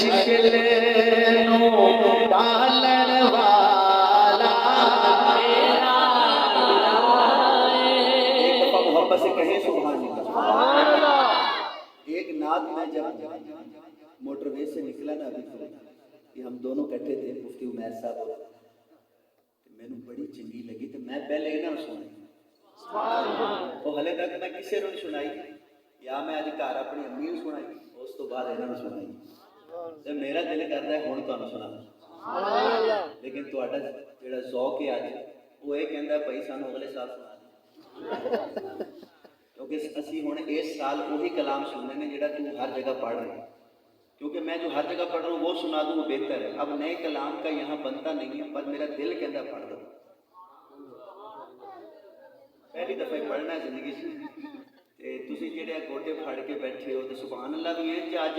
मुश्किल नो डालन वाला मेरा एक दफा मोहब्बत से कहे सुभान अल्लाह। एक नात में जब मोटरवे से निकला ना अभी कि हम दोनों इकट्ठे थे मुफ्ती उमैर साहब मैंने बड़ी चंगी लगी तो मैं पहले इन्होंने सुनाई वो हले तक मैं किसी को नहीं सुनाई या मैं अज घर अपनी अम्मी को सुनाई उस तो बाद इन्होंने सुनाई तो मेरा दिल करता है हुण तुहानूं सुना लेकिन तुहाडा जिहड़ा ज़ौक है अज वो ये कहता भाई सानूं अगले साल सुना क्योंकि असीं हुण इस साल वही कलाम सुनने ने जिहड़ा तू हर जगह पढ़ रहा है क्योंकि मैं जो हर जगह पढ़ रहा हूँ वो सुना दूँ वो बेहतर है। अब नए कलाम का यहाँ बनता नहीं है पर मेरा दिल कहता पढ़ दो पहली दफा पढ़ना है जिंदगी से तुसी जेड़े गोटे फाड़ के बैठे हो तो सुभान अल्लाह भी है कि अज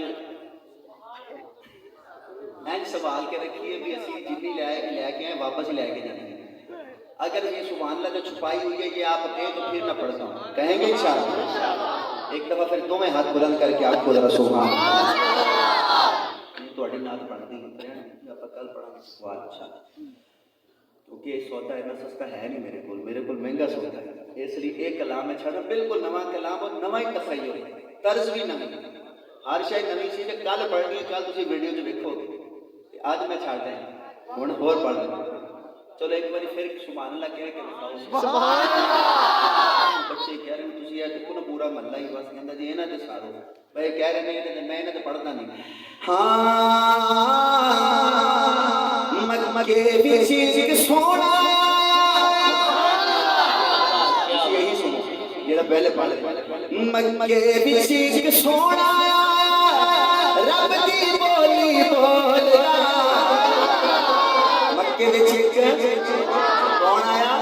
मैं सवाल के रखिए भी असी जिन्नी लैके आए वापस लैके जाने अगर ये सुभान अल्लाह जो छुपाई हुई है ये आप कहें तो फिर ना पढ़ता हूँ कहेंगे इंशाअल्लाह एक दफा फिर दोवें हाथ बुलंद करके आपको जरा सुभान थोड़ी नात पढ़ती कल पढ़ा अच्छा क्योंकि ये सौदा इतना सस्ता है नहीं मेरे को महंगा सौदा है इसलिए एक कलाम में छड़ा बिल्कुल नवा कलाम और नवा ही तखय्युल तर्ज भी नवी हर शायद नवी चीज़ कल पढ़नी है कल तुम वीडियो च देखोगे आज मैं छड़ दें हुण होर पढ़ लें चलो एक बार फिर सुभान अल्लाह कह के दिखाओ सुभान अल्लाह बच्चे कह रहे हैं तुसी यार देखो ना पूरा महल्ला ही बस कहंदा जी इन्हां ते सारो भाई कह रहे नहीं मैं इन्हां ते पढ़दा नहीं हाँ मगे भी चीज सोना यही सुनो जेड़ा पहले पढ़ मगे भी चीज सोना रब दी बोली बोलदा मक्के विच कौन आया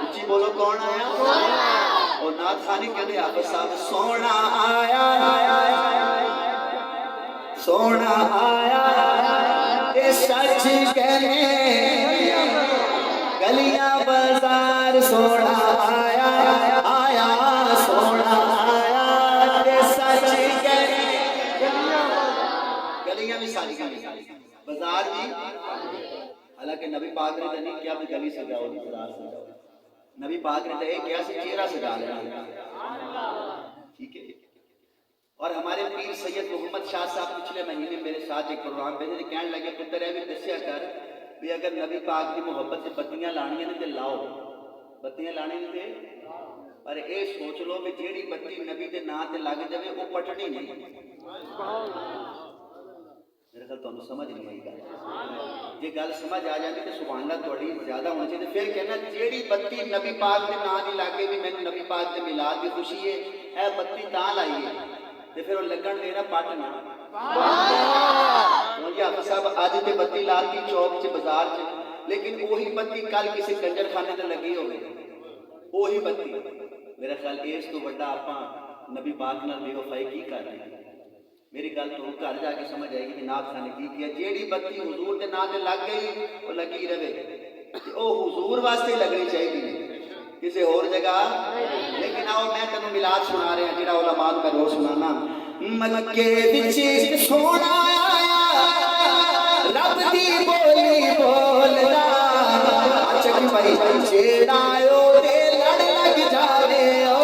उच्ची बोलो कौन आया और नाथ खानी कहते आप साहब सोना आया सोना आया ते सच कहने गलियां बाजार सोना आया आया सोना आया ते सच कहने गलियां भी सारी बाजार भी हालांकि नबी पाक ने नहीं क्या भी गली सजाओ बाजार सजाओ नबी पाक ने तो क्या चेहरा सजा लेना ठीक है। और हमारे पीर सैयद मोहम्मद शाह साहब पिछले महीने मेरे साथ एक प्रोग्राम पे थे कहने लगे पुत्र है भी दस्या कर भी अगर नबी पाक की मोहब्बत से बत्तियां लानियां ने तो लाओ बत्तियां लानी ने पर ये सोच लो भी जेड़ी बत्ती नबी के नाम से लग जाए वो पटनी नहीं मेरे ख्याल तुहानू समझ नहीं आई गल जे गल समझ आ जाती तो सुभान अल्लाह थोड़ी ज्यादा होनी चाहिए फिर कहना जेड़ी बत्ती नबी पाक के नाम की लगे भी मैंने नबी पाक के मिलाद की खुशी है यह बत्ती तां लाई है तो फिर वो लगन देना पटना हाफिज साहब अज तो बत्ती लाती चौक च बाजार च लेकिन वही बत्ती कल किसी कंजर खाने से लगी हो वही बत्ती मेरा ख्याल इस तो बड़ा आप नबी पाक नाल बेवफाई की कर रहे हैं मेरी गल तो घर जाके समझ आएगी कि नाथ खाने की किया जेड़ी बत्ती हुजूर के नाम से लग गई वो लगी रहे वो हुजूर वास्ते लगनी चाहिए किसी होर जगह लेकिन आओ मैं तेन मिलाद सुना रहा जिहड़ा उलमा मैं रोज सुनाना मक्के विच सोना आया रब दी बोली बोलदा चकी भाई जेड़ा ओ दे लड़ लग जावे ओ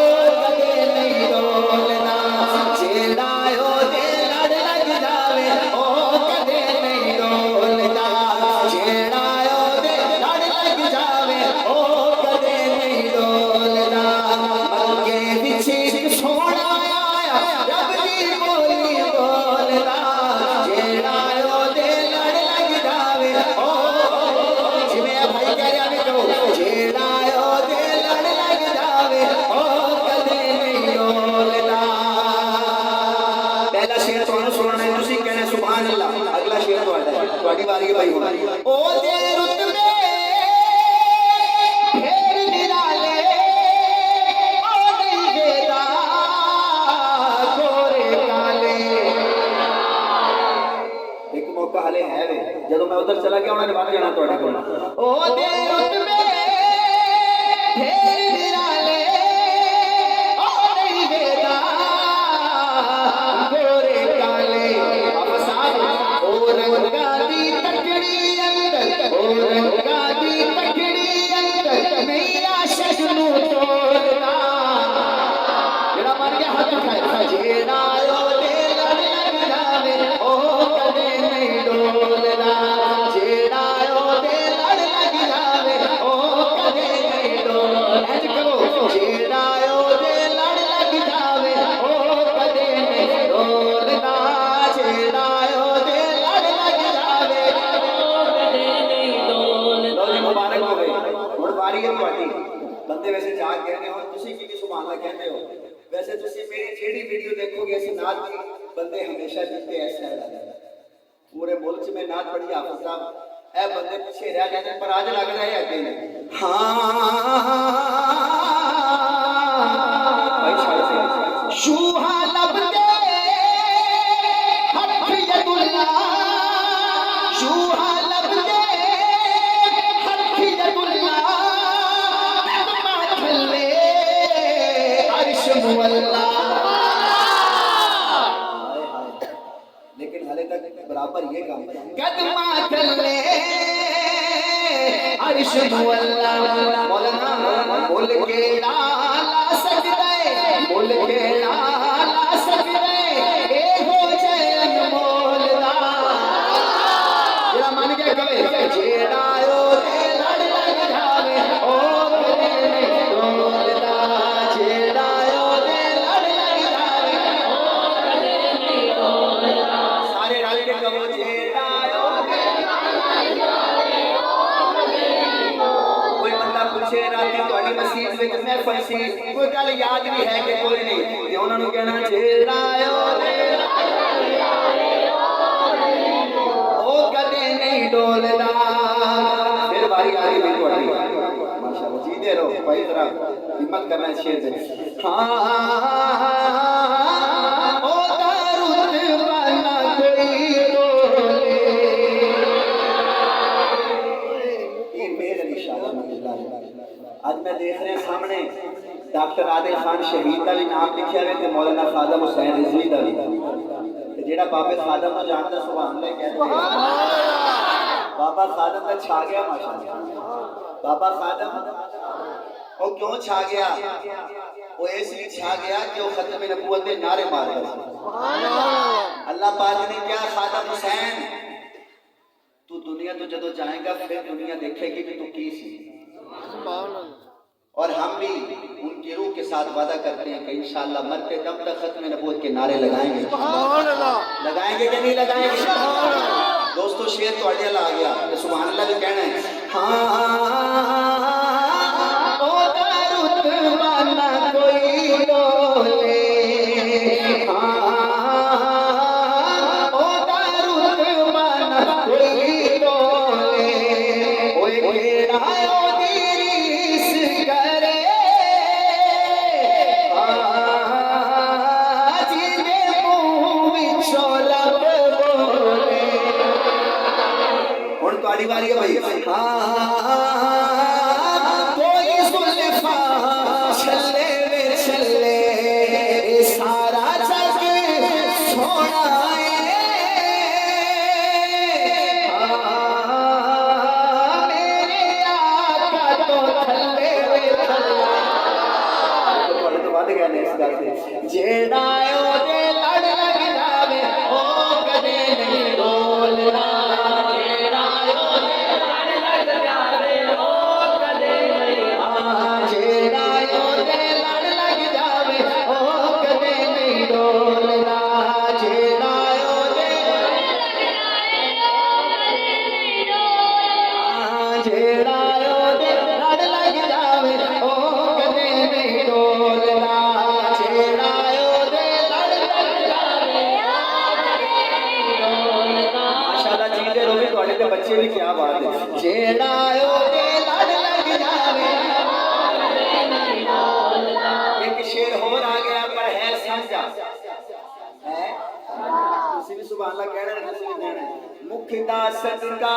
कदे नहीं रोलना जेड़ा ओ दे लड़ लग जावे ओ कदे नहीं रोलना जेड़ा ओ दे लड़ लग जावे ओ कदे नहीं रोलना मक्के विच सोना आया रब दी बोली बोलदा जेड़ा ओ दे लड़ लग जावे ओ जिवें भाई कह रहा भी कहो जेड़ा ओ दे लड़ लग जावे ओ कदे नहीं रोलदा पहला शेर तुहानू सुनाना है तुसी कहना सुभान अल्लाह अगला शेर तुहाडा है तुहाडी बारी है भाई हुण ओ दे रुतबे फेर निराले ओ नहीं वेदा गोरे काले एक मौका हले है वे जदों मैं उधर चला गया उन्होंने बन जाना तुहाडे कोल ओ दे रुतबे फेर निराले ओ नहीं वेदा गोरे काले अब साथ बंदे वैसे जाग गए ने और तुसी की सुभान अल्लाह कहते हो वैसे तुसी मेरी जेडी वीडियो देखोगे ऐसे नात की बंदे हमेशा जीते ऐसे पूरे मुल्क में नात पढ़ी हाफिज साहब ए बंदे पीछे रह गए पर आज लग रहा है आगे ने हां शूहा लब दे हथ यदुल्ला शूहा लब दे हथ यदुल्ला माथले अर्श मुअल्ला लेकिन हाले तक बराबर ये काम कदमा चले अर्श मुअल्ला मौलाना बोल के डाला सकते बोल के डाला सकते ए हो जय अनमोल दा जेड़ा मान के कहे जेड़ा ओ ते लड़ लग जावे ओ कदे नहीं डोलदा जेड़ा ओ ते लड़ लग जावे ओ कदे नहीं डोलदा सारे रल के कहो जेड़ा ओ ते लड़ जावे ओ कदे नहीं डोलदा कोई बंदा पूछे राती ਤੁਹਾਡੀ ਮਸਜਿਦ ਵਿੱਚ महफिल सी कोई गल याद नहीं है कि कोई नहीं ते ਉਹਨਾਂ ਨੂੰ ਕਹਿਣਾ जेड़ा ओ ते ओ कदे नहीं डोलदा फिर बारी आ गई ਤੁਹਾਡੀ माशाल्लाह जीते रहो भाई जरा हिम्मत करना शेर से हां ओ दारुद बना कोई डोले ये मेरे निशान आज मैं देख रहे सामने डॉक्टर आदिल खान शहीद का भी नाम लिखा है ते मौलाना खादम हुसैन रिजवी का भी जेड़ा बाबे खादम को जानता सुभान अल्लाह कहते हैं बाबा खादम का छा गया माशाल्लाह बाबा खादम वो क्यों छा गया वो इसलिए छा गया कि वो खत्म नबूवत के नारे मार रहे अल्लाह पाक ने क्या खादम हुसैन तू दुनिया तो जदों जाएगा फिर दुनिया देखेगी कि तू की सी और हम भी उनकी रूह के साथ वादा करते हैं कि इंशाअल्लाह मरते दम तक खत्म नबूवत के नारे लगाएंगे लगाएंगे कि नहीं लगाएंगे दोस्तों शेर ਤੁਹਾਡੇ ਨਾਲ आ गया तो सुभान अल्लाह भी कहना है हां ओ दारुद बना कोई डोले हां ओ दारुद बना कोई डोले ओए केड़ा ओ रीस करे जिने मुंह विचों लब बोले हुण तुहाडी वारी है भाई कोई जुल्फा छले वे छले ए सारा जग सोना मेरे आका तो थले वे थला तो वध गया ने इस गल से जेड़ा ओदे लड़ लग जावे ओ कदे नहीं डोलदा जेड़ा ओदे लड़ लग जावे ओ कदे नहीं जेड़ा ओदे लड़ लग जावे ओ कदे नहीं डोलदा जेड़ा ओदे जेड़ा ओदे लड़ लग जावे ओ कदे नहीं डोलदा जेड़ा ओदे लड़ लग जावे ओ कदे नहीं डोलदा माशाल्लाह जीते रहो भी ਤੁਹਾਡੇ ਤੇ ਬੱਚੇ भी क्या बात है जेड़ा ओदे लड़ लग जावे ओ कदे नहीं डोलदा एक शेर और आ गया पर है समझा है ਤੁਸੀਂ भी सुभान अल्लाह कहना है ਤੁਸੀਂ भी कहना है मुख दा सदका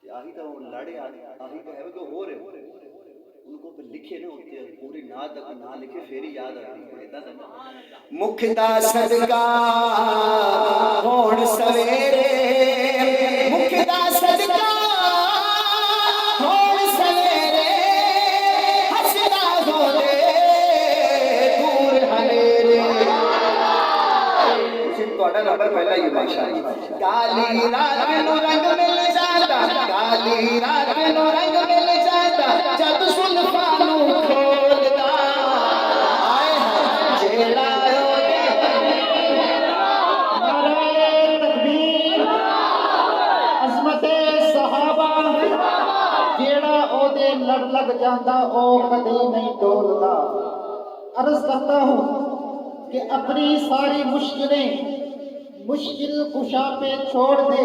आही तो लड़े आही तो है तो हो रहे उनको पे लिखे ना होते पूरी नात तक ना लिखे फिर ही याद आती है मुख दा सदका होण सवेरे मुख दा सदका होण सवेरे हसदा होले दूर हनेरे ਤੁਹਾਡਾ ਨੰਬਰ ਪਹਿਲਾ ਹੀ ਮਾਸ਼ਾਅੱਲਾ ਕਾਲੀ ਰਾਤ ਨੂੰ ਰੰਗ ਮਿਲ ਜਾਂਦਾ ਕਾਲੀ ਰਾਤ ਨੂੰ ਰੰਗ ਮਿਲ ਜਾਂਦਾ ਜਦ ਸੁਲਫਾਂ ਨੂੰ ਖੋਲਦਾ ਆਏ ਜਿਹੜਾ ਉਹਦੇ नारे तकबीर अज़मत सहाबा जाता ओ कदी नहीं डोलता। अर्ज करता हूँ कि अपनी सारी मुश्किल कुशा पे छोड़ दे,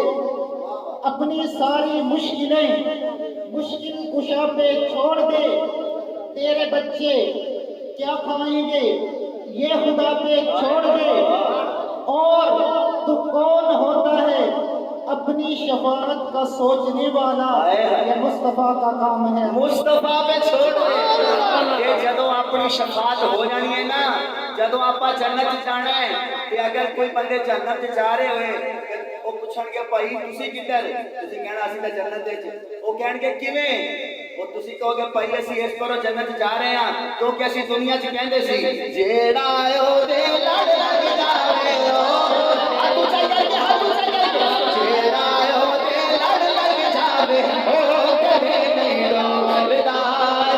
अपनी सारी मुश्किल कुशा पे छोड़ दे। तेरे बच्चे क्या खाएंगे ये खुदा पे छोड़ दे। और तू कौन होता है अपनी शफाअत का सोचने वाला, ये मुस्तफा का काम है। मुस्तफा पे छोड़ दे कि जदों अपनी शफाअत हो जानी है ना, जदों आपा जन्नत जाना है ते अगर कोई बंदे जन्नत जा रहे होए वो पूछणगे भाई तुसी किधर, तुसी कहना असि तां जन्नत विच, वो कहणगे किवें, वो तुसी कहोगे भाई असि इस करो जन्नत जा रहे हां क्योंकि असि दुनिया च कहंदे सी जेड़ा ओदे लड़ लग जावे ओ हाथ ऊंचा करके जेड़ा ओदे लड़ लग जावे ओ कदे नहीं डोलदा,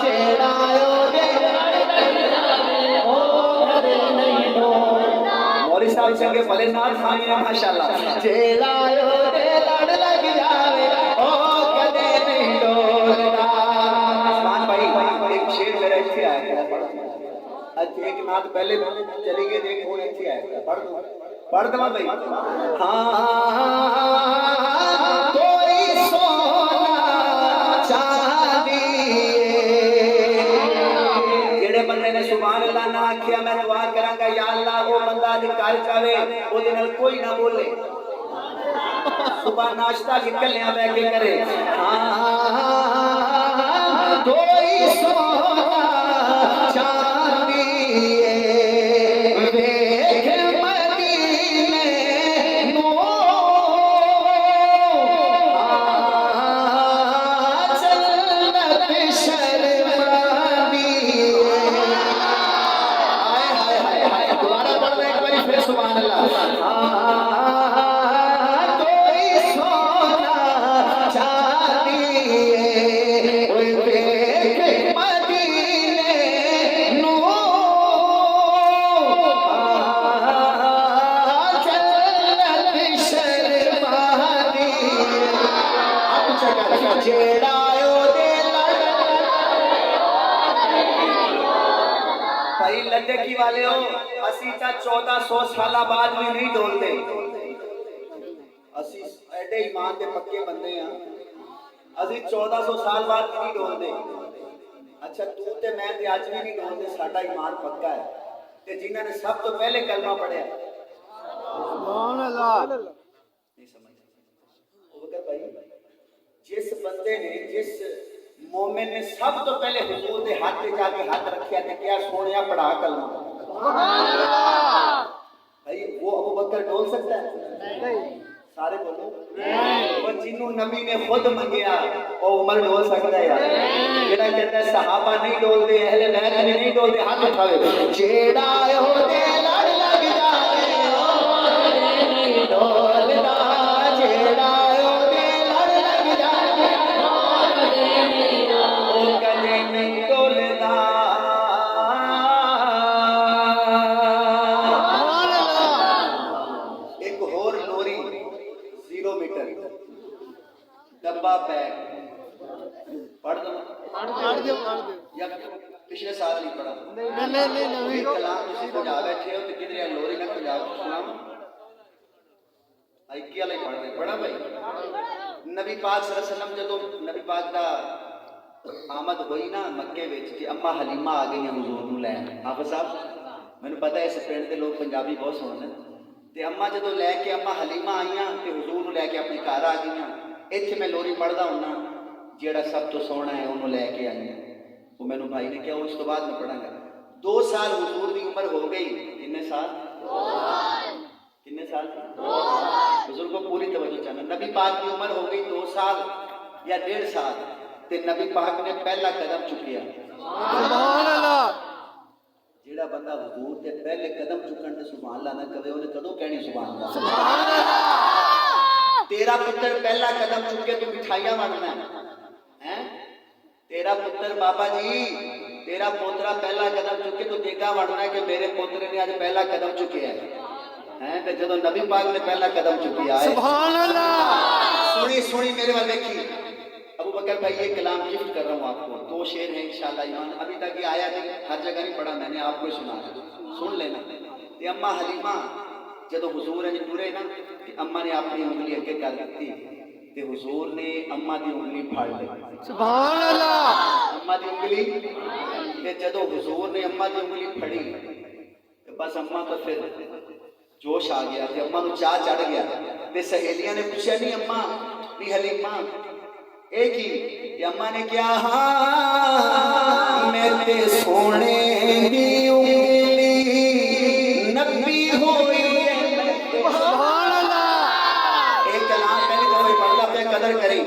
जेड़ा ओदे लड़ लग जावे ओ कदे नहीं डोलदा। मौलवी साहब संगे भले नाथ खाने हैं माशाल्लाह। जेड़ा ओदे लड़ लग जावे ओ कदे नहीं डोलदा। उस्मान भाई एक शेर मेरा इत्थे आया है, अच्छा एक नाथ पहले चली गई, देख हुन इत्थे आया, पढ़ दवा भाई। हाँ कोई सोना चांदी जेड़े बंदे ने सुभान अल्लाह ना आखिया मैं दुआ करांगा या अल्लाह वो बंदा अज घर जावे ओदे नाल कोई ना बोले, सुबह नाश्ता निकलने बैठ के करे। हाँ कोई सोना चांदी देख मदीने नो, जन्नत शर्मानी। हाय हाय हाय हाय, दोबारा पढ़ दे एक बार फिर सुभान अल्लाह। कोई सोना चांदी देख मदीने नो, जन्नत शर्मानी। अब चका जेड़ा ओदे लड़ भाई लद्दकी वाले हो, असी ता 1400 साल बाद भी नहीं डोलते, असी एडे ईमान दे पक्के बंदे हां, असी 1400 साल बाद भी नहीं डोलते। अच्छा तू ते मैं ते अज भी नहीं डोलते, साडा ईमान पक्का है। ते जिन्हां ने सब तो पहले कलमा पढ़िया सुभान अल्लाह नहीं समझ ओ बकर भाई, जिस बंदे ने जिस मोमिन ने सब तो पहले हुजूर दे हाथ पे जाके हाथ रखिया ते क्या सोनिया पढ़ा कलमा सुभान अल्लाह भाई, वो अबू बकर डोल सकता है? नहीं। सारे बोलो नहीं। वो जिन्हों नबी ने खुद मंगया वो उमर डोल सकता है यार? जेड़ा कहता है सहाबा नहीं डोलते, अहले बैत भी नहीं डोलते, हाथ उठावे। जेड़ा ओदे लड़ लग जावे ओ नहीं डोलदा, जेड़ा ओदे लड़ लग जावे ओ कदे नहीं डोलदा। एक होर लोरी 0 मीटर डब्बा पैक पढ़ दो या पिछले साल नहीं पढ़ा? नहीं कलाम तुसी बजा बैठे हो तो किधर लोरी ना बजा सुनाओ, आईकी वाला ही पढ़ रहे पढ़ा भाई। नबी पाक सल्लल्लाहु अलैहि वसल्लम जदों नबी पाक दा आमद हुई ना मक्के विच कि अम्मा हलीमा आ गई हुजूर नूं लैण। हाफिज़ साहब मैनूं पता है इस पिंड दे लोग पंजाबी बहुत सुणदे ते अम्मा जदों लैके अम्मा हलीमा आईयां ते हुजूर नूं लैके अपने घर आ गईयां। इत्थे मैं लोरी पढ़दा हुन्ना, जेड़ा सब तो सोहना है उन्होंने लैके आईयां। वो मैनूं भाई ने कहा उस तो बाद मैं पढ़ांगा। 2 साल हुजूर की उम्र हो गई, कितने साल? 2 साल। कितने साल? 2 साल। हुजूर को पूरी तवज्जो चाहना। नबी पाक की उम्र हो गई 2 साल या 1.5 साल ते नबी पाक ने पहला कदम चुकिया। सुभान अल्लाह। जेड़ा बंदा हुजूर ते पहले कदम चुकन ते सुभान अल्लाह ना कहे उन्हें कदों कहनी सुभान अल्लाह। सुभान अल्लाह। तेरा पुत्र पहला कदम चुके तो मिठाइयां वंडना है? तेरा पुत्र बाबा जी तेरा पोतरा पहला कदम चुके तो देगा वंडना है कि मेरे पोतरे ने आज पहला कदम चुकिया है ते जदों नबी पाक ने पहला कदम चुकिया है सुभान अल्लाह। सुनी सुनी मेरे वाल देखी, अबू बकर भाई ये कलाम गिफ्ट कर रहा हूँ आपको, 2 शेर हैं इंशाल्लाह ईमान, अभी तक ये आया नहीं, हर जगह नहीं पढ़ा, मैंने आपको सुना, सुन लेना। ते अम्मा हलीमा जदों हुजूर ने टुरे ना ते अम्मा ने अपनी उंगली अगे कर दी ते हुजूर ने अम्मा की उंगली फाड़ ली। सुभान अल्लाह। अम्मा की उंगली ते जदों हुजूर ने अम्मा की उंगली फड़ी ते बस अम्मा तो फिर जोश आ गया ते अम्मा नूं चाह चढ़ गया ते सहेलियां ने पूछा नहीं अम्मा नहीं हलीमा एक ही अम्मा ने क्या हाँ मेरे सोने दी उंगली नबी होई सुभान अल्लाह। एक कलाम पहले दफा पढ़दा पे कदर करी।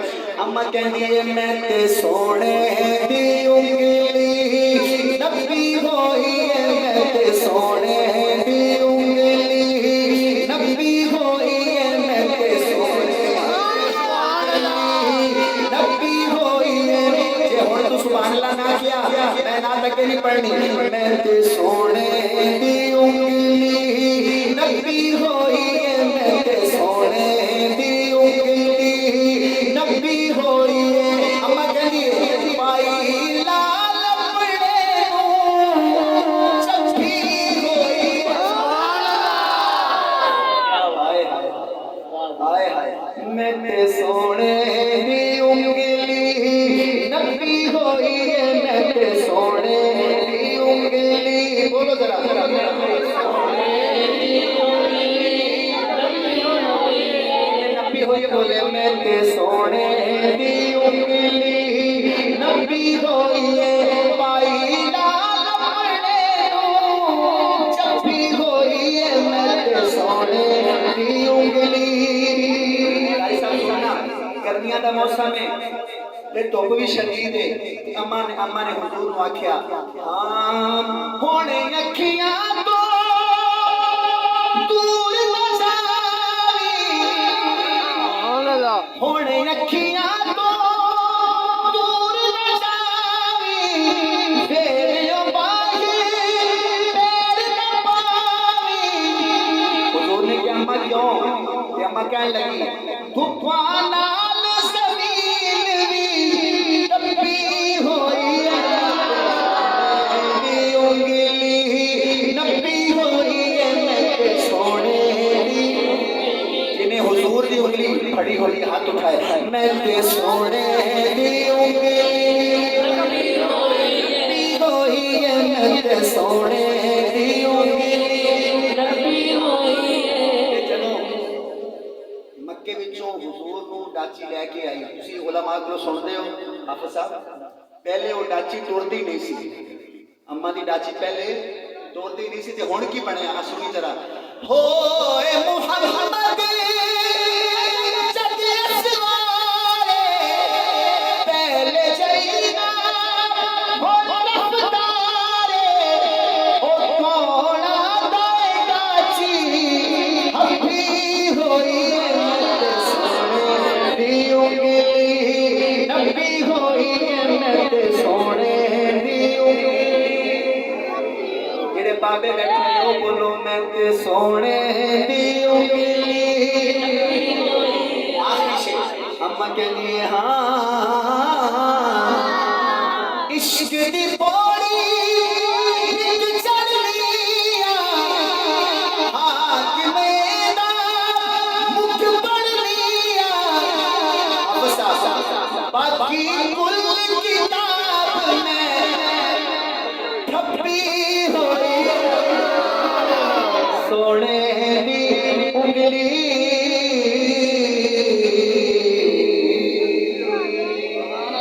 अम्मा कहती है मैं ते सोने दी उंगली नबी होई मैं ते सोने दी उंगली नबी होई मैं ते सोने नबी होई जे हुण तू सुभान अल्लाह ना किया मैं ना तक नहीं पढ़नी। मैं ते सोने दी उंगली नबी होई मैं ते सोने दी उंगली नबी होई। अम्मा कहंदी पाई लाल अपने नूं चंगी होई हाय हाय हाय मैं ते सोने दी उंगली नबी होई मैं ते सोने दी उंगली बोलो जरा नबी होई बोले मैं ते सोने दी उंगली नबी होई पाई लाल अपने नूं चंगी होई मैं ते सोने दी उंगली। गर्मियां का मौसम है ते धुप भी शदीद है। अम्मा ने हुजूर नूं आख्या हाँ हुणे अखियां तो दूर न जावी हुणे अखियां तो दूर न जावी फेर बाही पैर न पावी। हुजूर ने कहा अम्मा क्यों? अम्मा कहने लगी धुप्पा नाल ज़मीन भी नबी होई दी उंगली नबी होई मैं सोने दी। जिन्हें हुजूर दी उंगली फड़ी होई हाथ उठाए मैं ते सोने दी उंगली नबी होई मैं ते सोने दी उंगली नबी होई। मक्के विचों हुजूर नूं डाची लैके आई, तुसीं उलमा कोलों सुणदे हो हाफिज़ साहब, पहले वो डाची टुरदी नहीं सी, अम्मा दी डाची पहले टुरदी नहीं सी ते हुण की बणिया सुनी जरा होए मुहम्मद जग असवारे पहले जईना हो रफ्तारे ओ कोणा दाए डाची हफी होई नबी होई मैं ते सोने दी उंगली। जेड़े बाबे बैठे हो बोलो मैं ते सोने दी उंगली। आखिरी शेर अम्मा कहती है हाँ इश्क दी पौड़ी विच चढ़ लिया हाकिमे दा मुख पढ़ लिया। बाकी कुल किताब में ठप्पी होई सोने दी उंगली।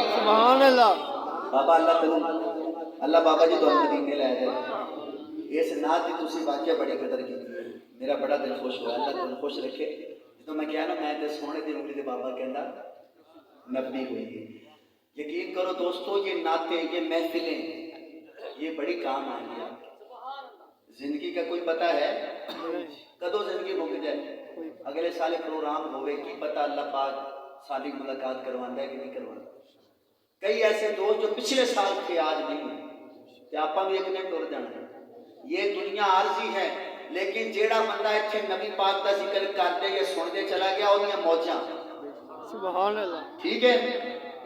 सुभान अल्लाह। बाबा अल्लाह बाबा जी तुहानू मदीने लै जाए। इस नात की तुसीं वाकई बड़ी कदर की, मेरा बड़ा दिल खुश हुआ। अल्लाह तुहानू खुश रखे। जो मैं कहा ना मैं ते सोने दी उंगली दे बाबा कहंदा नबी हुई। यकीन करो दोस्तों ये नाते ये महफिलें ये बड़ी काम आएंगी। जिंदगी का कोई पता है कदों जिंदगी मुक जाए, अगले साल प्रोग्राम होवे की पता अल्लाह पाक साली मुलाकात करवांदा है कि नहीं करवांदा। कई ऐसे दोस्त जो पिछले साल थे आज नहीं ते आपां भी एक दिन टुर जाना। ये दुनिया आरजी है, लेकिन जेड़ा बंदा इत्थे नबी पाक का जिक्र करते या सुनते चला गया उन्हें मौजां। सुभान अल्लाह। ठीक है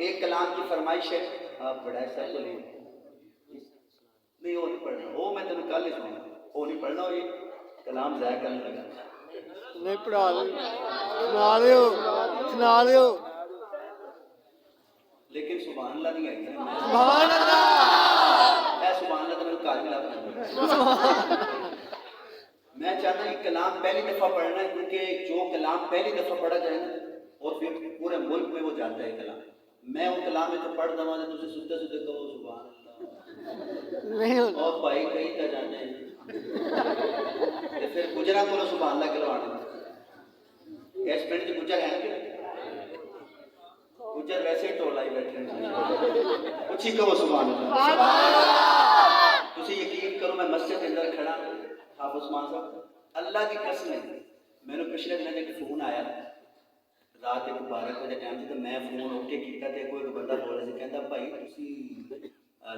एक कलाम की फरमाइश है, आप बड़ा ऐसा बोलिए नहीं, वो नहीं पढ़ना, वो मैं तेन कल ही सुना, वो नहीं पढ़ना, वो ये कलाम ज़ाया करने लगा नहीं पढ़ा सुना दो लेकिन सुभान अल्लाह नहीं आई मैं सुभान अल्लाह सुभान अल्लाह तो मेरे घर में लग मैं चाहता कि कलाम पहली दफ़ा पढ़ना है, क्योंकि जो कलाम पहली दफ़ा पढ़ा जाए ना और फिर पूरे मुल्क में वो जाता है कलाम। मैं वो कलाम में तो पढ़ दवा तुझे सुनते सुनते कहो सुभान अल्लाह नहीं और भाई कहीं का जाने फिर गुजरा को सुभान अल्लाह कहलवाने इस पिंड च गुजर है कि गुजर वैसे ही टोला ही बैठे कुछ ही कहो सुभान अल्लाह। तुसी यकीन करो मैं मस्जिद के अंदर खड़ा हाफिज उस्मान साहब अल्लाह की कसम है मैंने पिछले दिन एक फोन आया रात एक 12 बजे टाइम से, तो मैं फोन ओके किया तो कोई बंदा बोल रहा कहता भाई तुसी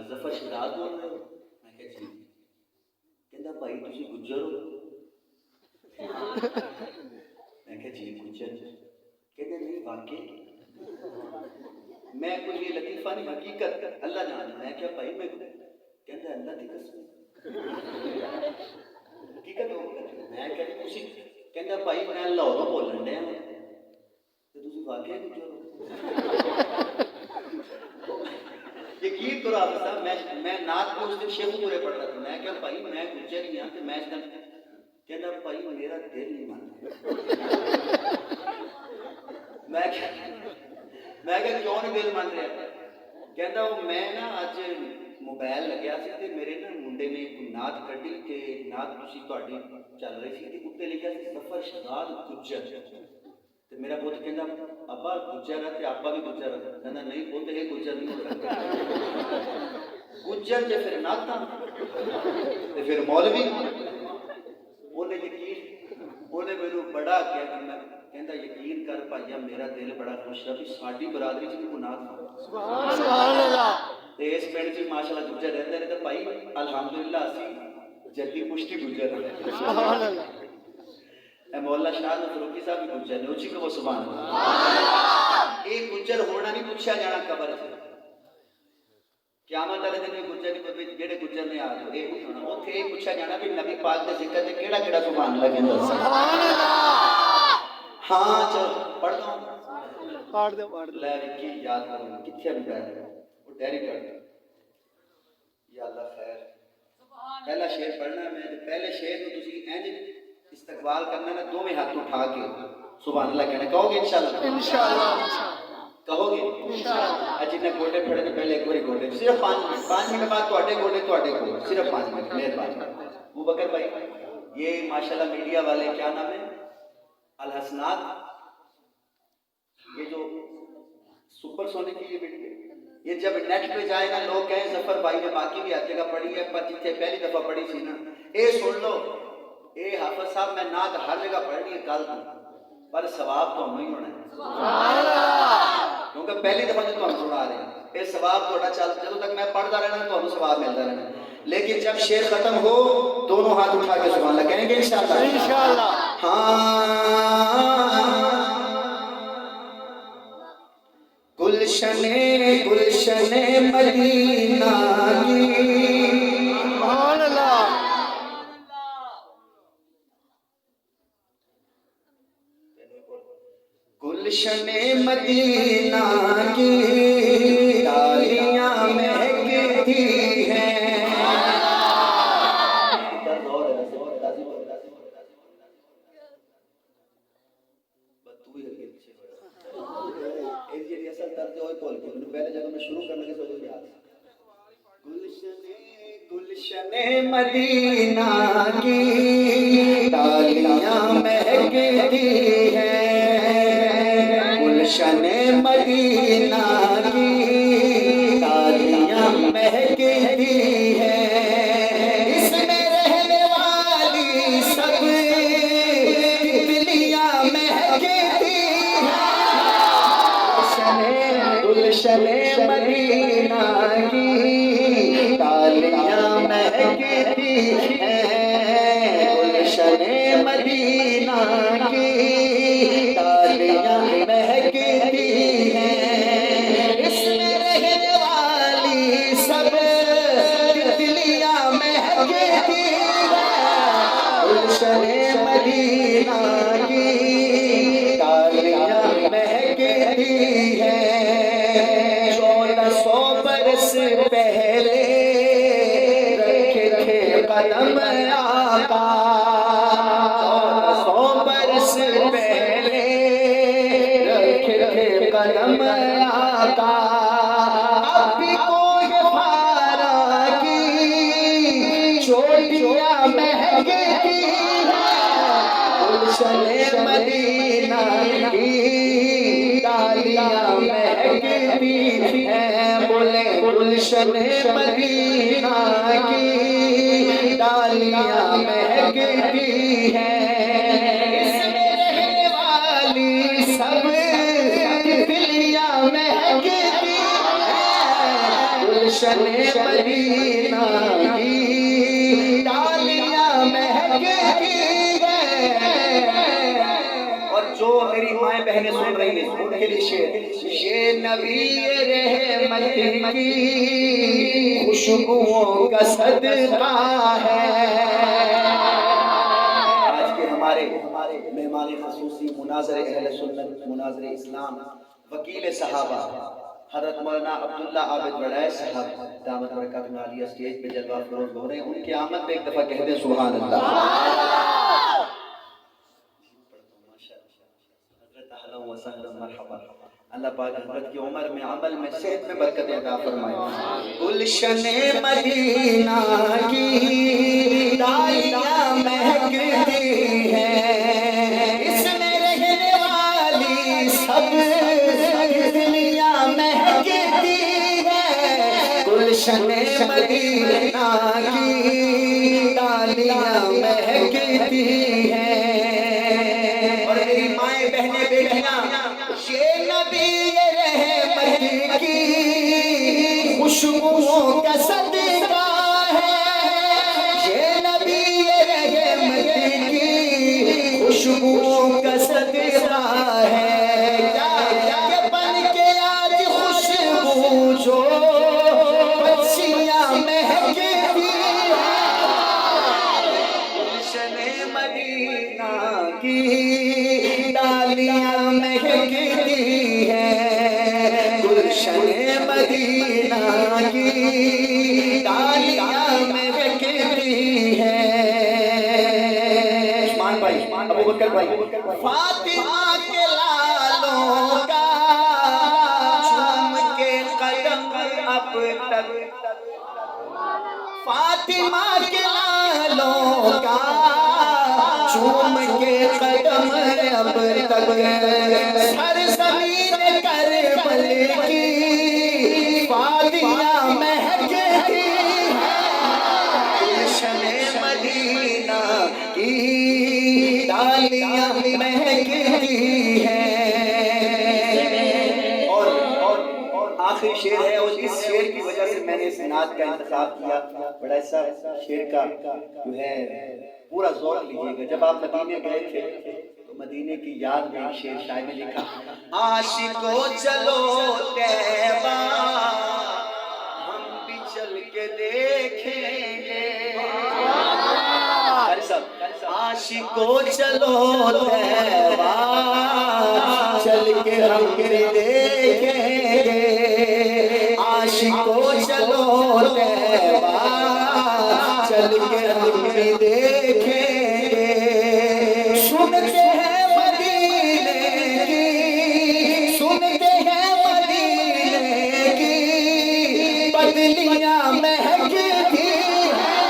जफर शिराज बोल रहे हो, मैं कहा जी, कहता भाई तुसी गुज्जर हो, मैं कहा जी गुज्जर, कहते नहीं वाकई मैं कोई ये लतीफा नहीं हकीकत अल्लाह जाने, मैं क्या भाई मैं कहता अल्लाह की कसम हकीकत हो, मैं कहता तुसी कहता भाई मैं लाहौरों बोलन डया तो तुसी वाकई गुज्जर हो। यकीन करो आप साहब मैं नात को उस दिन शेखपुरे पढ़ता था, मैं क्या भाई मैं गुज्जर ही हाँ तो मैं कहता भाई मेरा दिल नहीं मानता, मैं क्या क्यों नहीं दिल मान रहा, कहता वो मैं ना अज मोबाइल लग्या सी ते मेरे ना मुंडे ने एक नात कड्डी ते नात तुसी तुहाडी चल रही सी ते उत्ते लिखिया सी जफर शिराज गुज्जर ते मेरा पुत कहता अब्बा गुज्जर है ते आपा भी गुज्जर है, कहता नहीं पुत ये गुज्जर नहीं हो सकता गुज्जर जे फिर नाता ते फिर मौलवी ओने यकीन ओने मैनू बड़ा क्या करना कहता यकीन कर भाईया मेरा दिल बड़ा खुश है कि साडी बरादरी च भी कोई नात सुभान अल्लाह ते इस पिंड च माशाअल्लाह गुज्जर रहंदे ने ते भाई अल्हम्दुलिल्लाह असी जल्दी पुष्टि गुज्जर सुभान अल्लाह मौला शाह फरूकी साहब भी गुज्जर ने उसी को वो सुभान अल्लाह एक गुज्जर होना नहीं पूछा जाना कबर से क़यामत वाले दिन गुज्जर नहीं जेड़े गुज्जर ने आ जाओ ये होना ओथे ये पूछा जाना भी नबी पाक दे जिक्र ते केड़ा-केड़ा सुभान अल्लाह कहंदा सुभान अल्लाह। हां चल पढ़ दो पढ़ दो ले की याद करो किथे बैठ वो डायरी कर या अल्लाह खैर पहला शेर पढ़ना मैं तो पहले शेर को तुसी इंज इस्तकबाल करना ना दोवें हाथ उठा के सुभान अल्लाह कहना कहोगे इंशाअल्लाह कहोगे इंशाअल्लाह जिन्हें गोडे फड़े तो पहले एक बार गोडे सिर्फ 5 मिनट बाद ਤੁਹਾਡੇ गोडे ਤੁਹਾਡੇ को सिर्फ 5 मिनट मेहरबानी अबू बकर भाई ये माशाल्लाह मीडिया वाले क्या नाम है अल हसनात ये जो सुपरसोनिक की ये वीडियो ये जब नेट पे जाए ना लोग कहें जफर भाई ने बाकी भी हर जगह पढ़ी है पर जिथे पहली दफा पढ़ी थी ना ये सुन लो ये हाफिज साहब मैं नात हर जगह पढ़नी है कल पर सवाब तो नहीं होना है क्योंकि पहली दफा जो तुम सुना रहे हैं ये सवाब थोड़ा चल जब तक मैं पढ़ता रहना तो सवाब मिलता रहना, लेकिन जब शेर खत्म हो दोनों हाथ उठा के सुभान अल्लाह कहेंगे इंशाअल्लाह इंशाअल्लाह। हाँ गुलशने गुलशने मदीना की सुभान अल्लाह गुलशने मदीना की डालियां महकती हैं गुलशने मदीना की डालियां महकती हैं गुलशने मदीना की डालियां महकती हैं इसमें रहने वाली सब तितलियां महकती हैं गुलशने मदीना की डालियां महकती हैं 100 बरस पहले रखे थे कदम आका, अब भी कोई फारा की चोटियां महकती है, गुलशने मदीना की डालियां महकती है, बोले गुलशने मदीना की डालियां महकती है। इसमें रहने वाली सब तितलियां महकती है, गुलशने मदीना की डालियां महकती है। और जो मेरी माएं बहनें सुन रही हैं उनके लिए शेर, ये नबी रहमत की खुशबुओं का सदका है। आज के हमारे मेहमान खसूसी मुनाज़िर अहले सुन्नत, मुनाज़िर इस्लाम, वकील सहाबा हज़रत मौलाना अब्दुल्ला आबिद वड़ैच साहब दामत बरकतुहुम आलिया स्टेज पे जलवा फरोज हो रहे हैं। उनकी आमद पे एक दफा कह दें सुभान अल्लाह। अल्लाह पाक हज़रत की उम्र में, अमल में, सेहत में बरकत अता फरमाए। गुलशने मदीना की डालियां महकती हैं, इसमें रहने वाली सब तितलियां महकती हैं, गुलशने मदीना की डालियां महकती हैं। और मेरी माएं बहनें बेटियां, ये नबी रहमत की खुशबुओं का सदका है, ये नबी रहमत की खुशबुओं का सदका है। क्या बन के आज खुशबू जो बच्चियां महकती हैं, गुलशने मदीना की डालियां महकती हैं, गुलशने मदीना की डालियां महकती हैं। उस्मान भाई, अबू बकर भाई, फातिमा के लालों का चूम के कदम अब तक, फातिमा के लालों का चूम के कदम अब तक, हर ज़मीन करबल की वादियां महकती हैं, गुलशने मदीना की डालियां महकती हैं। और आखिरी शेर है, और इस शेर की वजह से मैंने इस नात का इंतखाब किया। बड़ा सा शेर का जो है पूरा ज़ौक़ लीजिएगा। जब आप मदीने गए थे तो मदीने की याद में एक शेर शायर ने लिखा, आशिको चलो तैबा हम भी चल के देखेंगे। आशिको चलो तैबा चल के हम भी देखेंगे, आशिको चलो तैबा चल के हम भी देखेंगे। सुनते हैं मदीने की, सुनते हैं मदीने की बदलियां महकती हैं,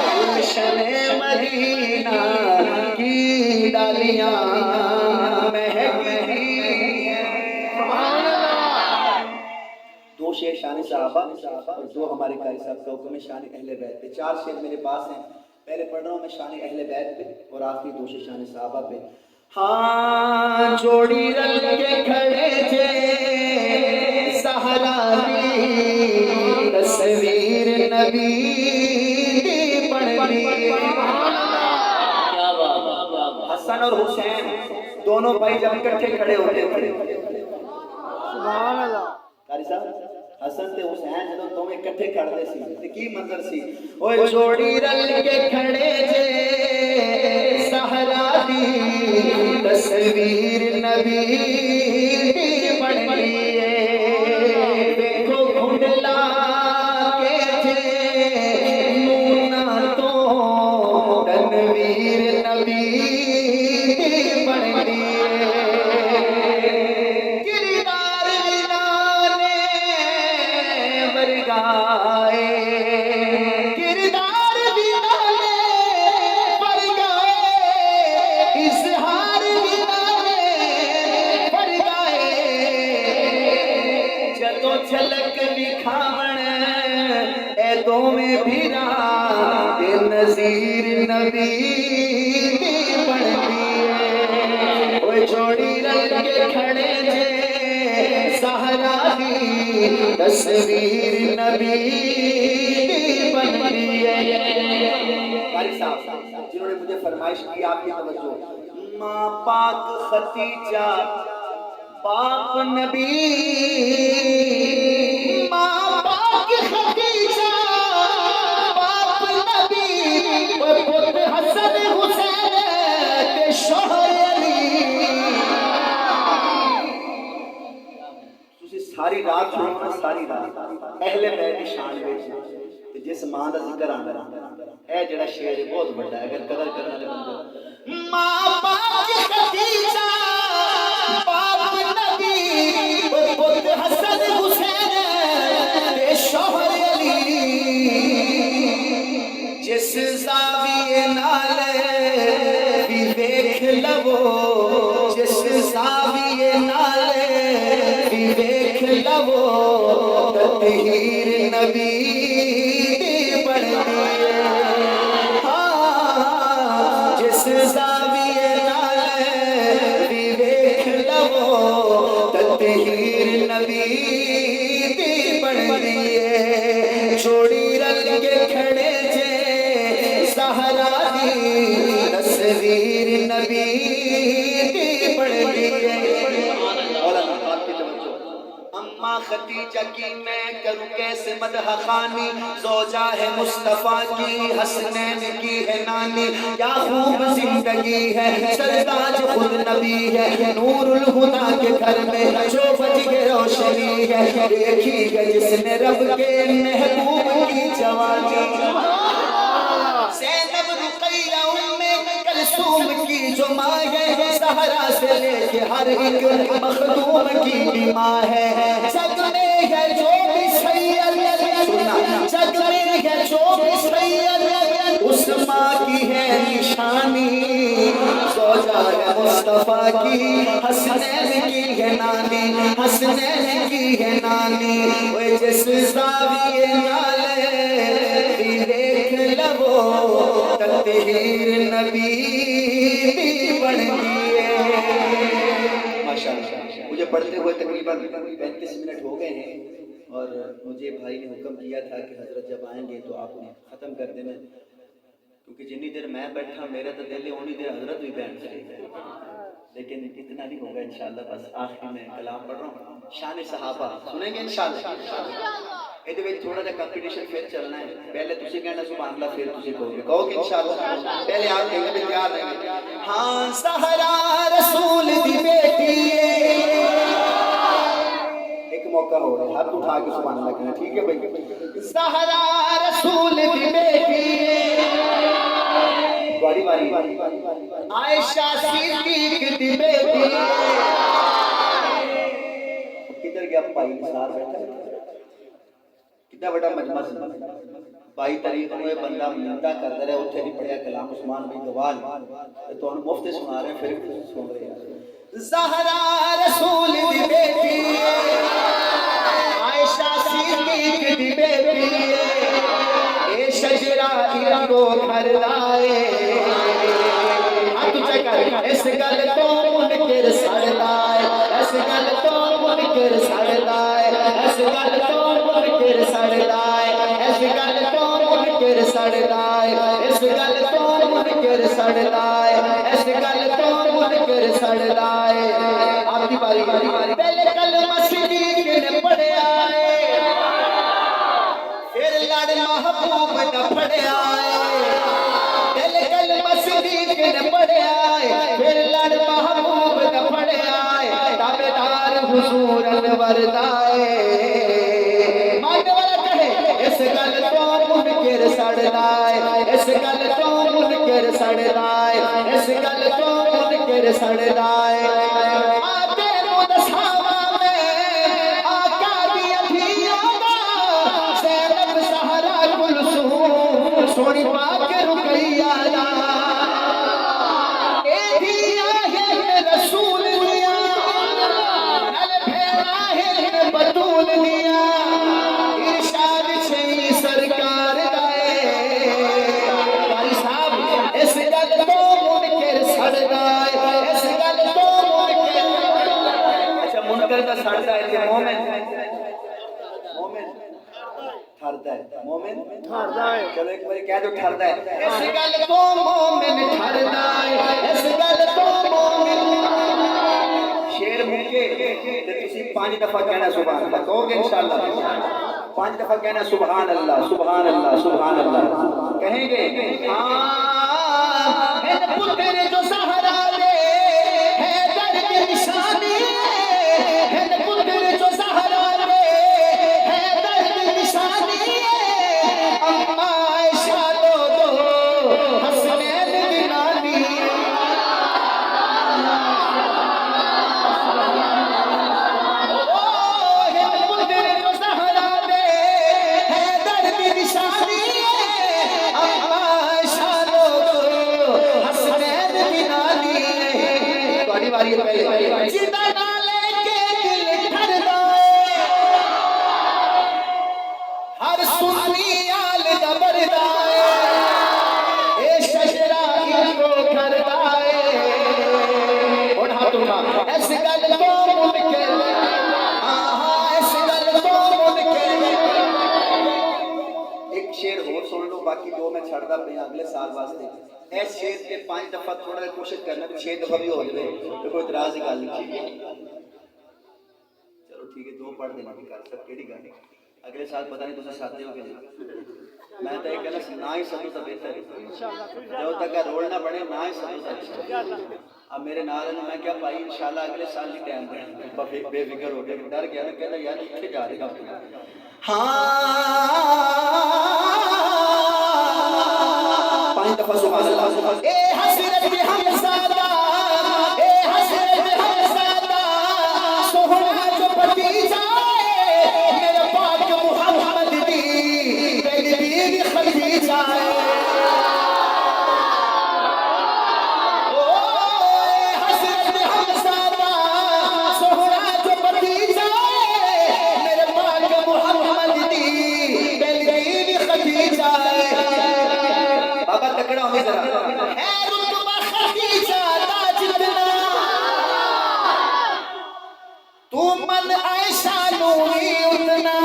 गुलशने मदीना की डालियां महकती हैं। दो शेर शान सहाबा और दो हमारे कारी साहब का हुक्म है शान अहले बैत पे। 4 शेर मेरे पास हैं, पहले पढ़ रहा हूँ मैं शान अहले बैत पे और आखिरी 2 शेर शान सहाबा पे। हाँ जोड़ी रल के खड़े थे सहरा दी तस्वीर नबी पढ़ी, हसन और हुसैन दोनों भाई जब इकट्ठे खड़े होते थे, सुभान अल्लाह, कारी साहब हसन ते हुसैन जब दोनों इकट्ठे खड़े सी ते की मंजर सी। ओए जोड़ी रल के खड़े थे सहरा दी तस्वीर नबी पढ़ी, देखो घुंडला के थे मुन्ना तो तन तस्वीर नबी बनती है किरदार विनाने बरगाए किरदार विनाने बरगाए इजहार विनाने बरगाए जदों झलक दिखावण ए दोवें भीरा ते नज़ीर नबी बनती है ओए जोड़ी रल के खड़े जे सहरा दी तस्वीर नबी बनती है। कारी साहब जिन्होंने मुझे फरमाइश की आपकी तवज्जो माँ पाक खतीजा बाप नबी माँ पाक खतीजा बाप नबी पुत्र हसन हुसैन ते शोहर अली तुसी सारी रात सुनो सारी रात अहले बैत दी शान विच ते जिस मां दा जिक्र आंदा है जेड़ा शेर है बहुत बड़ा है अगर कदर करने वाले बंदे मां पाक खतीजा बाप नबी पुत्र हसन हुसैन ते शोहर अली जिस ज़ाविये नाल भी देख लवो जिस ज़ाविये नाल भी देख लवो तत्हीर नबी बनती है हाँ जिस ज़ाविये नाल भी देख लवो तत्हीर नबी बनती है जोड़ी रल के खड़े जे सहरा दी तस्वीर नबी बनती है। अम्मा खतीजा की मैं करूं कैसे मदह खानी ज़ौजा है मुस्तफ़ा की हसनैन की है नानी क्या खूब जिंदगी है सरताज खुद नबी है नूरुल हुदा के घर में जो बज के रोशनी है देखी है जिसने रब के महबूब की जवानी ज़ैनब रुक़ैया उम्मे कलसूम की जो माँ है सहरा से लेके हर एक मखदूम की भी माँ है जग में है जो भी सैयद जग में है जो भी सैयद उस माँ की है निशानी ज़ौजा है मुस्तफ़ा की हसनैन की है नानी हसनैन की है नानी वो जिस ज़ाविये नाल भी देख लवो तत्हीर नबी बनती है। माशाअल्लाह मुझे पढ़ते हुए तकरीबन 35 मिनट हो गए हैं और मुझे भाई ने हुक्म किया था कि हजरत जब आएंगे तो आपने ख़त्म कर देना क्योंकि जितनी देर मैं बैठा मेरा तो दिल है उतनी देर हजरत भी बैठ जाएगा लेकिन इतना नहीं होगा इंशाल्लाह बस आखिर में कलाम पढ़ रहा हूँ शान सहाबा सुनेंगे इंशाल्लाह ਇਹਦੇ ਵਿੱਚ ਥੋੜਾ ਜਿਹਾ ਕੰਪੀਟੀਸ਼ਨ ਫਿਰ ਚੱਲਣਾ ਹੈ ਪਹਿਲੇ ਤੁਸੀਂ ਕਹਿਣਾ ਸੁਭਾਨ ਅੱਲਾਹ ਫਿਰ ਤੁਸੀਂ ਕਹੋਗੇ इंशाल्लाह पहले आप कहेंगे भी तैयार रहेंगे हाँ सहरा रसूल दी बेटी एक मौका हो रहा है हाथ उठा के सुभान अल्लाह कहना ठीक है भाई सहरा रसूल दी बेटी बारी बारी आयशा सिद्दीक दी बेटी किधर गया भाई निसार बैठा कितना बड़ा मजमा 22 तारीख को यह बंदा मिलता करता रहा उत्थे नहीं पढ़िया कलाम उस्मान बिन गवाल तो मुफ्त सुना रहे फिर सुन रहे हैं ज़हरा रसूल दी बेटी आयशा सिद्दीक दी बेटी ए शजरा इनको घर लाए हाथ ऊंचा कर इस गल तो मुनकिर सड़दा है इस गल तो मुनकिर सड़दा है इस गल तो मुनकिर सड़दा है इस गल तो मुनकिर सड़दा है इस गल तो मुनकिर सड़दा है इस गल तो मुनकिर सड़दा है आपकी बारी पहले कलमा सिद्दीक ने पढ़िया है फिर लड़ महबूब ने पढ़िया है पहले कलमा सिद्दीक ने पढ़िया है फिर लड़ महबूब ने पढ़िया है ताबेदार हुजूर अनवर दाए मानने वाला कहे इस गल तो मुनकिर सड़दा है इस गल तो मुनकिर सड़दा सड़दा है इस गल तो मुनकर सड़दा है आते नु दसावा में आका दी अखियां दा ज़ैनब ज़हरा कुलसूम सोनी पाक रुकैया दा ए दिया है रसूल दिया नल भेड़ा है बतूल दिया इरशाद छई सरकार भाई साहब इस गल तो मुनकर सड़दा है इस गल तो मुनकर अच्छा मुनकर दा सड़दा है ते मोमिन ठरदा है मोमिन ठरदा है चलो एक बार कह दो ठरदा है इस गल तो मोमिन ठरदा है इस गल तो मोमिन शेर मुके ते तुसी 5 दफा कहना सुभान अल्लाह कहोगे इंशाअल्लाह 5 दफा कहना सुभान अल्लाह सुभान अल्लाह सुभान अल्लाह कहेंगे हाँ है पुत्र जो सहारा दे है दर्द निशानी है पुत्र जो सहारा दे है दर्द निशानी अम्मा आयशा दो हसनैन दी नानी हर सुन्नी आल दबरदा ए शजरा इको करदा हुण हाथ उठा इस गल तो मुनकर इस गल तो मुनकर एक शेर होर सुन लो बाकी दो मैं छड़दा पे अगले साल वास्ते इस शेर के 5 दफा थोड़ा कोशिश करना 6 दफा भी हो जाए तो कोई इतराज की गल नहीं चलो ठीक है 2 पढ़ देना गल सब केड़ी गल अगले साल पता नहीं तुम साथे हो कि नहीं मैं तो ये कहना ना ही सदू तो बेहतर है जो तक रोल ना बने ना ही सदू तो अच्छा अब मेरे नाल मैं क्या भाई इंशाल्लाह अगले साल ही टाइम पे बेफिक्र हो गया डर गया मैं कहता यार कितने जा रहे हाँ 5 दफा सुभान अल्लाह ए हसरत हमज़ादा ए हसरत हमज़ादा सोहना जो पति जाए मेरे पाक मुहम्मद दी पहली बीवी खदीजा ओ हसरत हमज़ादा सोहना जो पति जाए मेरे पाक मुहम्मद दी पहली बीवी खदीजा बाबा तकड़ा हो जरा है रुतबा खदीजा दा जितना तू मन आयशा नूरी उतना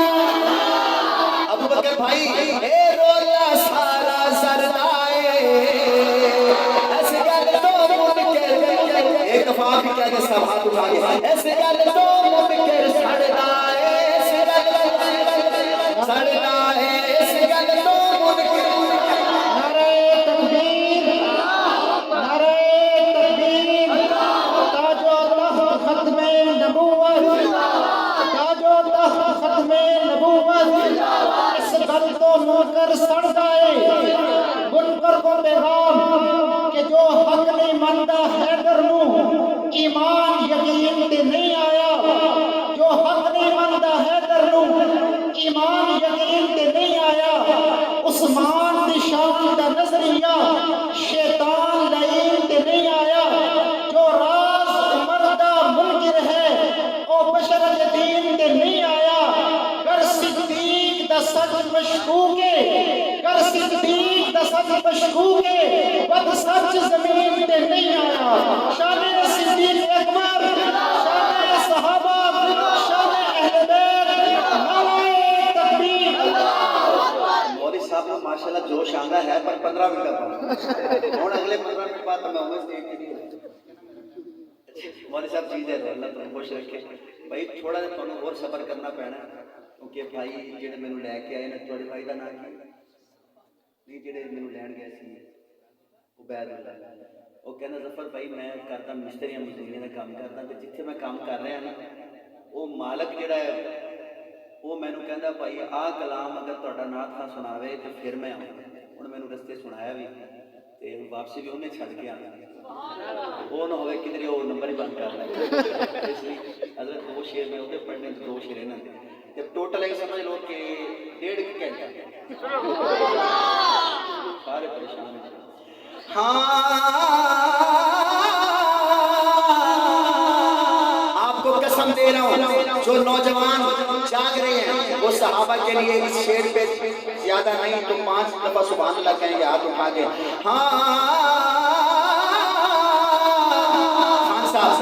अबू बकर भाई ए रोला सारा सरदाए ऐसे गल तो मुनकर एक दफा भी क्या के सब हाथ उठा के ऐसे गल तो मुनकर सड़दाए ऐसे गल सड़दाए ऐसे गल तो मुनकर मुनकर सड़दा है मुनकर को पैगाम कि जो हक नहीं मनदा हैदर नू ईमान यकीन ते नहीं आया जो हक नहीं मनदा हैदर नू ईमान यकीन ते नहीं आया उस्मान दी शान दा नजरिया शैतान लईन ते नहीं आया जो राज उमर दा मुनकिर है ओ बशर दीन ते नहीं आया कर सिद्दीक दा सच मशकूके कर सिद्दीक दा सच मशकूके बद सच जमीन ते नहीं आया शान सिद्दीक अकबर शान सहाबा शान अहले बैत नारे तकबीर मौलवी साहब को माशाल्लाह जोश आंदा है पर 15 मिनट बाद और अगले 15 मिनट बाद तो मैं उम्मीद स्टेज के लिए मौलवी साहब चीज है अल्लाह तुम खुश रखे भाई थोड़ा तुहानू और सबर करना पैना क्योंकि भाई जेडे मैनू लैके आए ने तुहाडे भाई दा नाम की नहीं जेडे मैनू लैण गए सी उबैदुल्लाह वो कहना जफर भाई मैं करता मिस्त्रियां मजदूरियां का काम करता ते जिथे मैं काम कर रहा ना वो मालक जेड़ा है वो मैनू कहता भाई आ कलाम अगर तुहाडा नाथ खां सुनावे तो फिर मैं आऊँ हुण मैनू रस्ते सुनाया भी ਤੇ ਵਾਪਸੀ ਵੀ ਉਹਨੇ ਛੱਡ ਕੇ ਆਣਾ ਉਹ ਨਾ ਹੋਵੇ ਕਿਧਰੇ ਉਹ ਨੰਬਰ ਹੀ ਬੰਦ ਕਰ ਲੈ ਇਸ ਲਈ हजरत दो शेर में ਉਹਦੇ ਪੜ੍ਹਨੇ ਤੇ ਦੋ ਸ਼ੇਰ ਇਹਨਾਂ ਦੇ ਤੇ ਟੋਟਲ ਇਹ ਸਮਝ ਲਓ ਕਿ 1.5 घंटा सारे परेशान हैं। आपको कसम दे रहा हूँ जो नौजवान जाग रहे हैं वो सहाबा के लिए इस शेर पे ज्यादा नहीं तो 5 दफा सुभान अल्लाह कहेंगे हाथ उठा के। खान साहब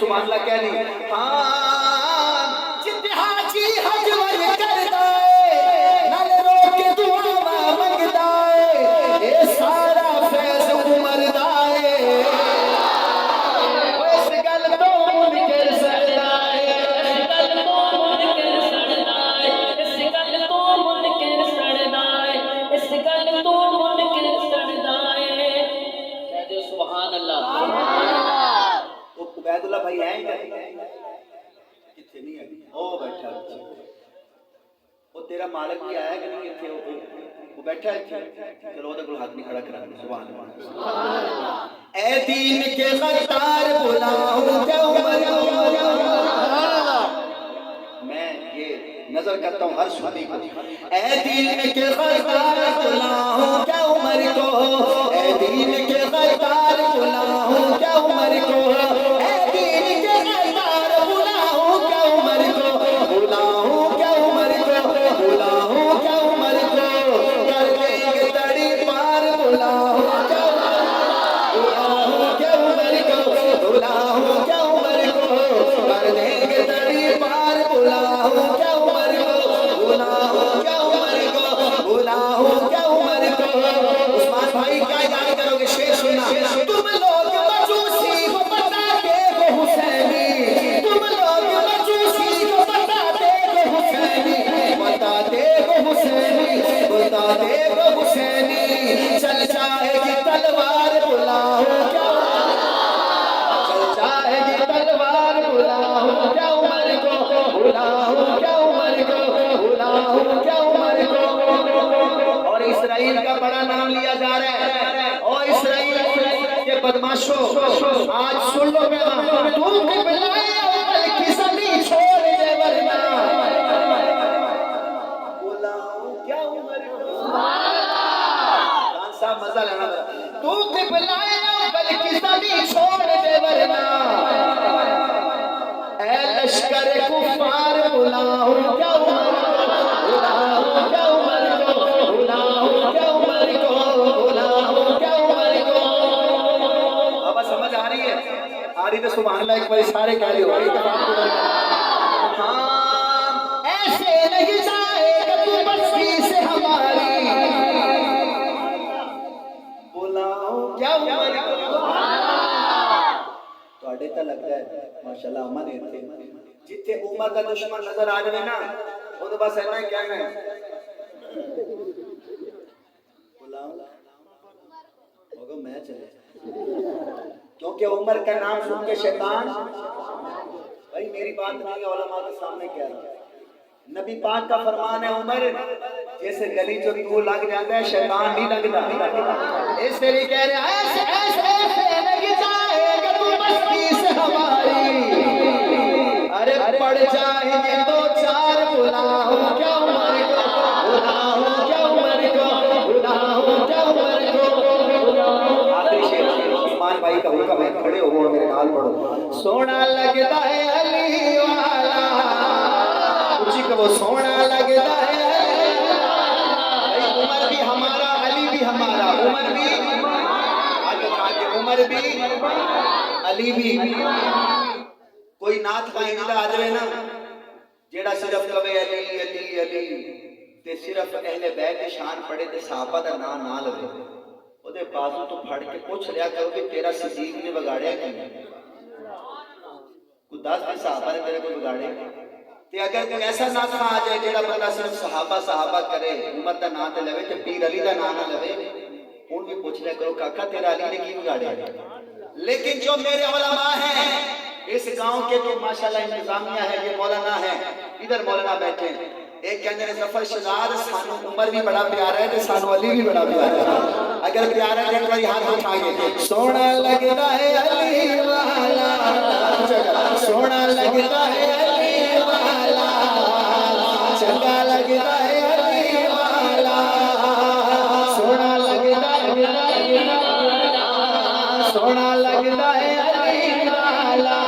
सुभान अल्लाह कह ली। जिते हाजी हज वर करदा है नाल रोक के दुआ मंगदा है ए सारा फैज उमर दा है इस गल तो मुनकर सड़दा है इस गल तो मुनकर सड़दा है इस गल तो मुनकर सड़दा है इस गल तो मुनकर सड़दा है कह दे सुभान अल्लाह। उबैदुल्ला भाई हैं कितने नहीं है ओ बैठा वो तेरा मालिक भी आया कि नहीं इतने वो बैठा है चलो ਉਹਦੇ ਕੋਲ हाथ नहीं खड़ा करा सुभान अल्लाह। ए दीन के गद्दार बुलाऊं क्या उमर मैं ये नजर करता हूं हर सुन्नी को। ए दीन के गद्दार बुलाऊं क्या उमर को ए दीन के गद्दार बुलाऊं क्या उमर को बदमाशो आज सुन लो तू छोड़ दे वरना क्या उम्र साहब मजा लेना तू बल्कि सभी छोड़ दे वरना ए लश्कर कुफार बुलाओ क्या उम्र क्या उम्र को बुलाओ क्या उम्र को बुलाओ क्या उम्र को समझ आ रही है तो सुभान अल्लाह एक बार सारे कह रहे हो ऐसे नहीं जाएगा तू बस्ती से हमारी बुलाओ क्या उम्र ਤੁਹਾਡੇ ਤਾਂ ਲੱਗਦਾ ਹੈ ਮਾਸ਼ਾਅੱਲਾ ਅਮਨ ਇੱਥੇ ਜਿੱਥੇ ਉਮਰ ਦਾ ਦੁਸ਼ਮਣ ਨਜ਼ਰ ਆ ਜਾਵੇ ਨਾ ਉਹਦੇ ਬਸ ਇੰਨਾ ਹੀ ਕਹਿਣਾ ਹੈ बुलाओ होगा मैं चले क्योंकि उमर का नाम सुन के शैतान भाई मेरी बात नहीं उलमा के सामने कह रहा है नबी पाक का फरमान है उमर जैसे गली जो तू लग जाता है शैतान नहीं लगता इसलिए कह रहे हैं ऐसे नहीं जाएगा तू बस्ती से हमारी अरे पड़ जाएंगे तो चार बुलाओ क्या उमर को बुलाओ क्या उमर को बुलाओ क्या उमर को आखिरी शेर उस्मान भाई का हुक्म है खड़े हो और मेरे नाल पढ़ो सोना लगता है अली वाला उसी को वो सोना लगता है भाई उमर भी हमारा अली भी हमारा उमर भी आगे उमर भी अली भी कोई नाथ का इंदा आ जाए ना जेड़ा सिर्फ कवे अली अली अली ते सिर्फ अहले बैत दी शान पढ़े ते सहाबा दा नाम ना लवे, ओदे बाजू तो फड़ के पूछ लिया करो कि तेरा सिद्दीक ने बिगाड़िया कि नहीं? कोई 10 दिन सहाबा ने तेरे को बिगाड़े? ते अगर कोई ऐसा ना खा आ जाए जेड़ा बंदा सिर्फ सहाबा सहाबा करे, उमर दा नाम ते लवे ते पीर अली दा नाम ना लवे, हुण भी पूछ लिया करो काका तेरा अली ने की बिगाड़िया? लेकिन जो मेरे उलमा हैं इस गांव के, जो माशाल्लाह इंतजामिया है, ये मौलाना है, इधर मौलाना बैठे हैं, एक कहते हैं जफर शहजाद सानू उमर भी बड़ा प्यारा है ते सानू अली भी बड़ा प्यारा है। अगर प्यारा है एक बार हाथ उठाइए। सोना लगता है अली वाला, सोना लगता है अली वाला, चंगा लगता है अली वाला, सोना लगता है, सोना लगता है अली वाला,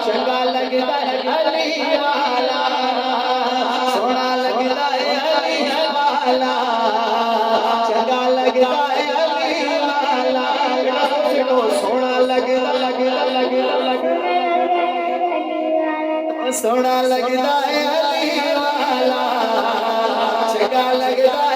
चंगा लगता है अली वाला, सोना लगता है अली वाला, चंगा लगता है अली वाला, सोना लगता सोना लगता है अली वाला, चंगा लगता है